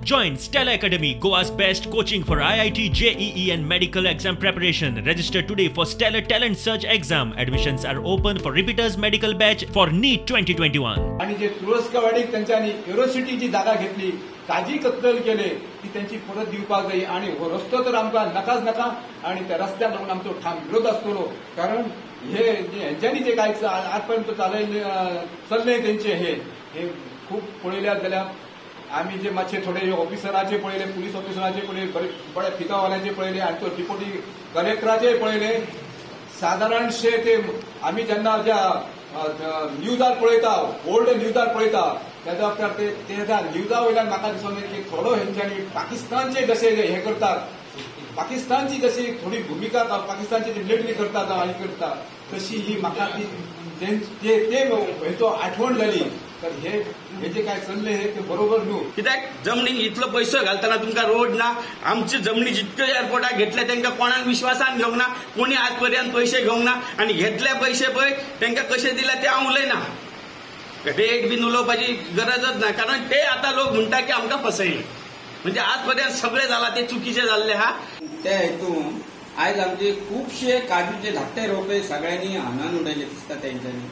Join Stella Academy, Goa's best coaching for IIT, JEE and medical exam preparation. Register today for Stellar Talent Search exam. Admissions are open for repeaters medical batch for NEET 2021. आणि जे तुळसकवाडीक त्यांच्यानी युनिव्हर्सिटीची जागा घेतली, काजी कत्तल केले, ती त्यांची परत दिवपाक जाय. आणि हो रस्तो तर आमकां नकाच नका, आणि त्या रस्त्याक लागून आमचो ठाम विरोध आसतलो. कारण हे हेंच्यांनी जे काय आजपर्यंत चल्ले त्यांचे हे खूप पळयल्यात. जाल्यार आम्ही जे मातशे थोडे ऑफिसराचे पळयले, पुलीस ऑफिसराचे पळयले, बरे फिकावाल्याचे पळयले, आणि तो डिप्युटी कलेक्टराचे पळयले. साधारणशे ते आम्ही जेन्ना ज्या न्यूजार पळयता, ओल्ड न्यूजार पळयता, तेन्ना ते न्यूजा वयल्यान म्हाका दिसून येता की थोडो हेंच्यांनी पाकिस्तानचे जशे हे करतात, पाकिस्तानची जशी थोडी भूमिका पाकिस्तानची मिलिटरी करता जावं आनी करता, तशी ही म्हाका ते हेचो आठवण जाली. तर हे जे काय चल्ले ते बरोबर न्हू. कित्याक जमनीक इतलो पयसो घालतना तुमकां रोड ना. आमची जमनी जितक्यो एअरपोर्टाक घेतले तांकां कोणाक विश्वासान घेवंक ना, कोणी आज पर्यंत पयशे घेवंक ना. आनी घेतले पयशे पळय तांकां कशे दिले ते हांव उलयना, रेट बीन उलोवपाची गरजच ना. कारण ते आतां लोक म्हणटा की आमकां फसयले. म्हणजे आज पर्यंत सगळे जाला ते चुकीचे जाल्ले हा. त्या हेतून आयज आमचे खुबशे काजूचे धाकटे रोपे सगळ्यांनी हांगान उडयले दिसता तेंच्यांनी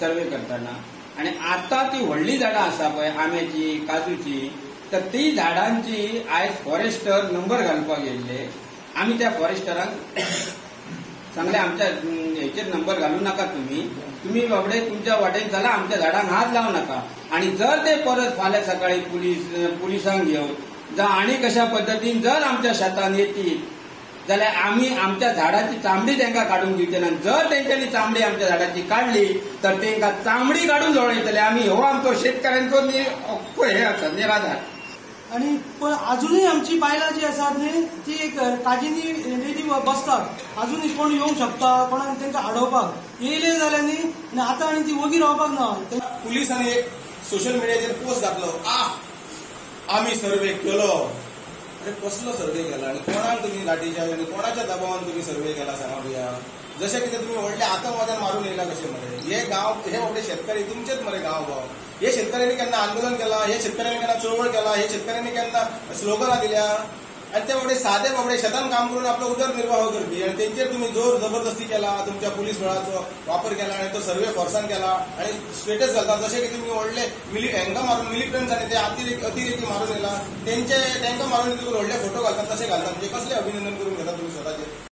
सर्वे करतना. आणि आता ती व्हडली झाडां आसा पळय आंब्याची, काजूची, तर ती झाडांची आयज फॉरेस्टर नंबर घालपाक येयल्ले. आमी त्या फॉरेस्टरांक सांगले आमच्या हेचेर नंबर घालू नाका, तुम्ही बाबडे तुमच्या वाटेन चला, आमच्या झाडांक हात लावू नका. आणि जर ते परत फाल्यां सकाळी पुलिसांक घेवन जावं आनी कशा पद्दतीन जर आमच्या शेतान येतील जाल्यार आमी आमच्या झाडाची चामडी तांकां काडून दिवचे ना. जर तेंच्यांनी चामडी आमच्या झाडाची काडली तर तांकां चामडी काडून जोडयतले आमी. हो आमचो शेतकऱ्यांचो हे आसा निराधार. आणि पण अजूनही आमची बायलां जी आसात न्ही, ती एक काजींनी रेडी बसतात. अजूनही कोण येवंक शकता, कोणाक तांकां अडोवपाक येयले जाल्यार न्ही, आनी आतां आनी ती वगी रावपाक ना. पुलिसांनी एक सोशल मिडियाचेर पोस्ट घातलो, आम्ही सर्वे केलो. अरे कसलो सर्वे केला आणि कोणाक तुम्ही लाठीच्या आणि कोणाच्या दबावान तुम्ही सर्वे केला सांगा भैया. जसे की तुम्ही व्हडले आतंकवाद्यान मारून येयला कशे मरे. हे गांव हे व्हडले शेतकरी तुमचेच मरे गांव. हे शेतकऱ्यांनी केन्ना आंदोलन केला, हे शेतकऱ्यांनी केन्ना चळवळ केला, हे शेतकऱ्यांनी केन्ना स्लोगनां दिल्या. आणि ते व्हडे सादे बाबडे शेतान काम करून आपलो उदरनिर्वाह करपी, आणि तेंचेर तुम्ही जोर जबरदस्ती केला, तुमच्या पुलीस बळाचो वापर केला आणि तो सर्वे फोर्सान केला आणि स्टेटस घालता. जसे की तुम्ही व्हडले हांकां मारून मिलिटंट्स आणि ते अतिरेकी मारून येला, तांकां मारून तुम्ही व्हडले फोटो घालतात तसे घालतात. म्हणजे कसले अभिनंदन करून घेता तुम्ही स्वतःचे.